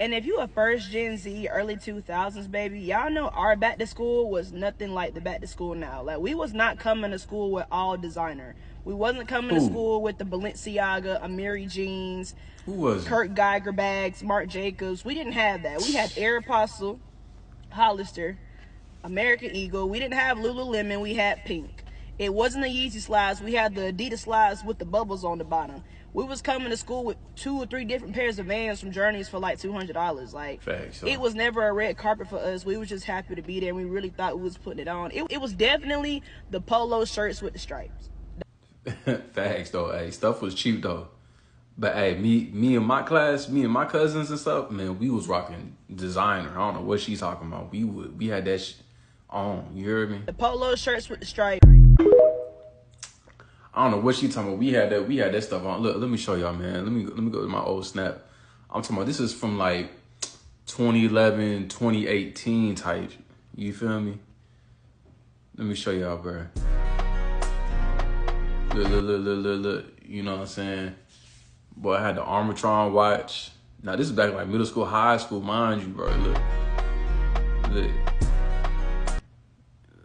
And if you a first Gen Z, early 2000s baby, y'all know our back to school was nothing like the back to school now. Like, we was not coming to school with all designer. We wasn't coming to Who? school with the Balenciaga, Amiri jeans, Who was it? Kurt Geiger bags, Marc Jacobs. We didn't have that. We had Aeropostale, Hollister, American Eagle. We didn't have Lululemon. We had Pink. It wasn't the Yeezy slides. We had the Adidas slides with the bubbles on the bottom. We was coming to school with 2 or 3 different pairs of Vans from Journeys for like $200. Like, Facts, it was never a red carpet for us. We were just happy to be there, and we really thought we was putting it on. It was definitely the polo shirts with the stripes. Facts though. Hey, stuff was cheap though. But hey, me and my class, me and my cousins and stuff, man, we was rocking designer. I don't know what she's talking about. We had that shit on. You heard me? The polo shirts with the stripes. I don't know what she talking about. We had that stuff on. Look, let me show y'all, man. Let me go to my old snap. I'm talking about this is from like 2011, 2018 type. You feel me? Let me show y'all, bro. Look. You know what I'm saying? Boy, I had the Armatron watch. Now this is back like middle school, high school, mind you, bro.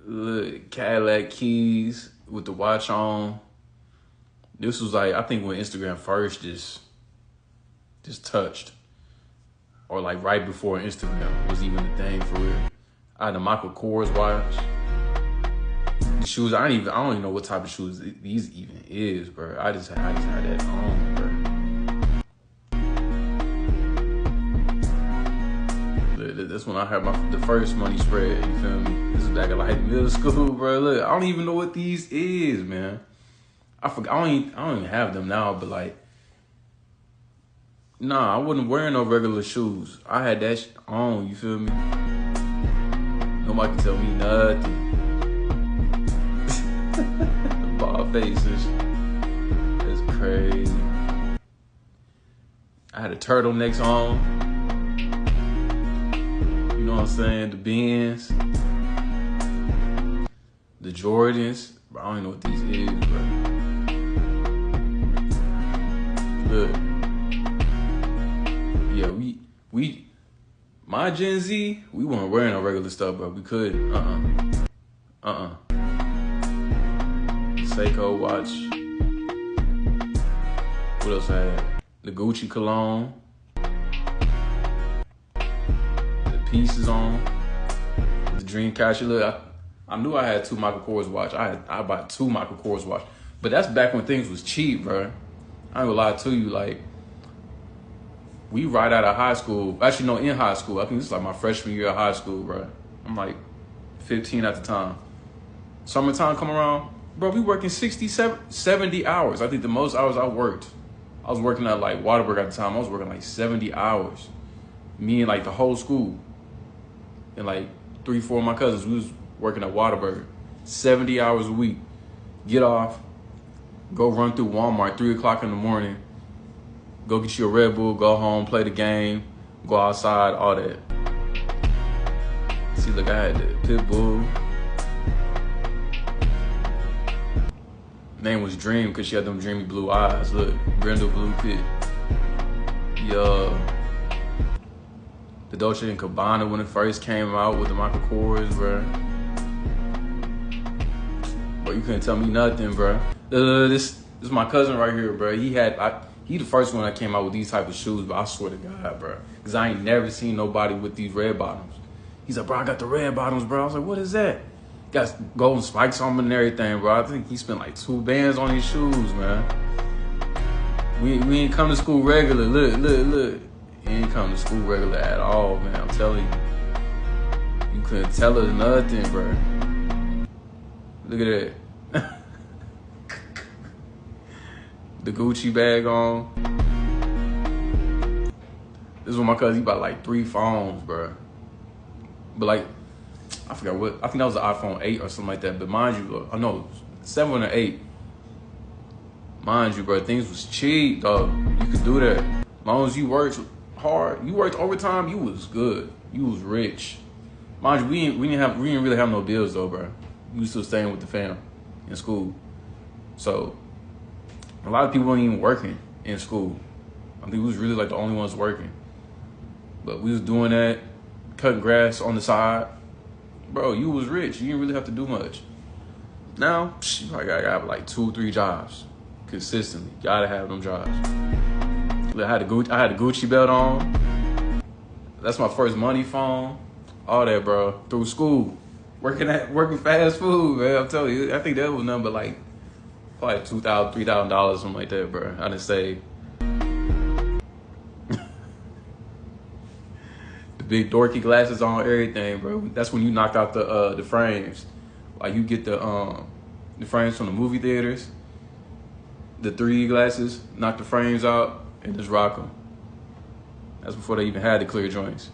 Look, Cadillac keys with the watch on. This was like, I think when Instagram first just touched, or like right before Instagram was even a thing for real. I had the Michael Kors watch. The shoes, I don't even know what type of shoes these even is, bro. I just had that on, bro. That's when I had the first money spread, you feel me? This is back at like middle school, bro. Look, I don't even know what these is, man. I forgot. I don't even have them now, but like, nah, I wasn't wearing no regular shoes. I had that on, you feel me? Nobody can tell me nothing. The bald faces. It's crazy. I had a turtlenecks on. You know what I'm saying? The Benz. The Jordans. Bro, I don't even know what these is, bro. Look. Yeah, we my Gen Z, we weren't wearing no regular stuff, bro. We couldn't. Seiko watch. What else I had? The Gucci cologne. The pieces on. The Dreamcatcher. Look, I knew I had 2 Michael Kors watch. I bought 2 Michael Kors watch. But that's back when things was cheap, bro. I ain't gonna lie to you, like, we right out of high school. Actually, no, in high school. I think this is like my freshman year of high school, bro. I'm like 15 at the time. Summertime come around, bro, we working 60, 70 hours. I think the most hours I worked, I was working at like Waterburg at the time. I was working like 70 hours. Me and like the whole school. And like 3, 4 of my cousins, we was working at Waterburg. 70 hours a week. Get off, go run through Walmart 3 o'clock in the morning. Go get you a Red Bull, go home, play the game, go outside, all that. See, look, I had the Pitbull. Name was Dream because she had them dreamy blue eyes. Look, Brenda Blue Pit. The Dolce & Gabbana when it first came out with the Michael Kors, bro. Bro, you couldn't tell me nothing, bro. This is my cousin right here, bro. He the first one that came out with these type of shoes, but I swear to God, bro. Because I ain't never seen nobody with these red bottoms. He's like, bro, I got the red bottoms, bro. I was like, what is that? Got golden spikes on them and everything, bro. I think he spent like 2 bands on these shoes, man. We ain't come to school regular. Look. He ain't come to school regular at all, man. I'm telling you. You couldn't tell us nothing, bro. Look at that. The Gucci bag on. This is when my cousin, he bought like 3 phones, bro. But like, I forgot what, I think that was the iPhone 8 or something like that. But mind you, I know 7 or 8. Mind you, bro, things was cheap, dog. You could do that. As long as you worked hard, you worked overtime, you was good. You was rich. Mind you, we didn't really have no bills though, bro. We was still staying with the fam in school. So a lot of people weren't even working in school. I think we was really like the only ones working. But we was doing that, cutting grass on the side. Bro, you was rich. You didn't really have to do much. Now, I got like 2-3 jobs consistently. Gotta have them jobs. I had the Gucci belt on. That's my first money phone. All that, bro. Through school, working fast food, man. I'm telling you, I think that was nothing but like probably $2,000, $3,000, something like that, bro. I didn't say the big dorky glasses on, everything, bro. That's when you knock out the frames. Like you get the frames from the movie theaters, the 3D glasses, knock the frames out, and just rock them. That's before they even had the clear joints.